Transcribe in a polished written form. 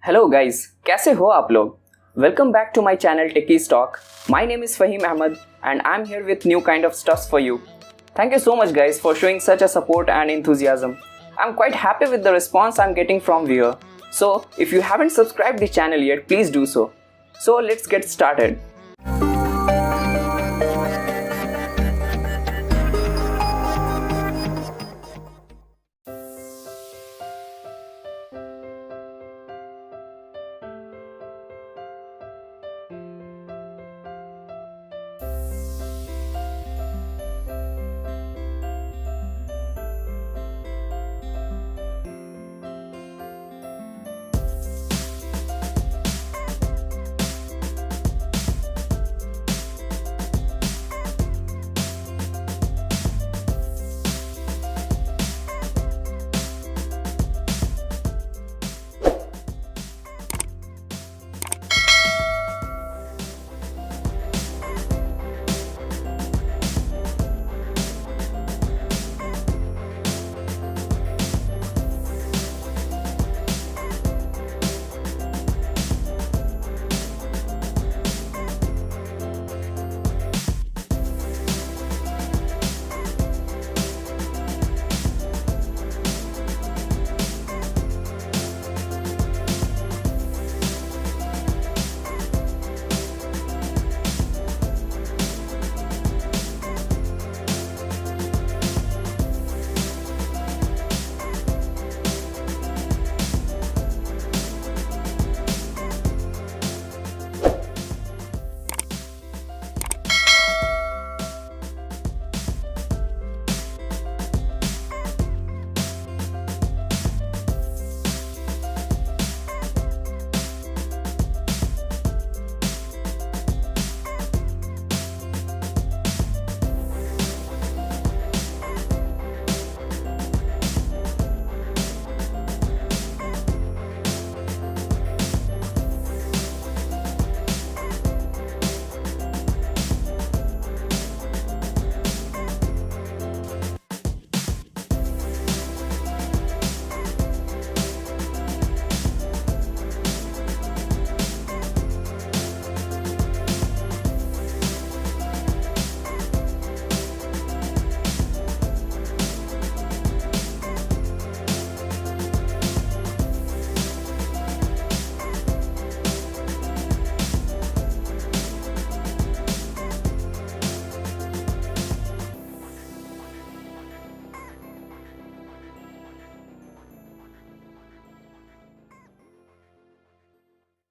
Hello guys, कैसे हो आप लोग? Welcome back to my channel Techies Talk. My name is Fahim Ahmed and I'm here with new kind of stuffs for you. Thank you so much guys for showing such a support and enthusiasm. I'm quite happy with the response I'm getting from viewer. So if you haven't subscribed the channel yet, please do so. So let's get started.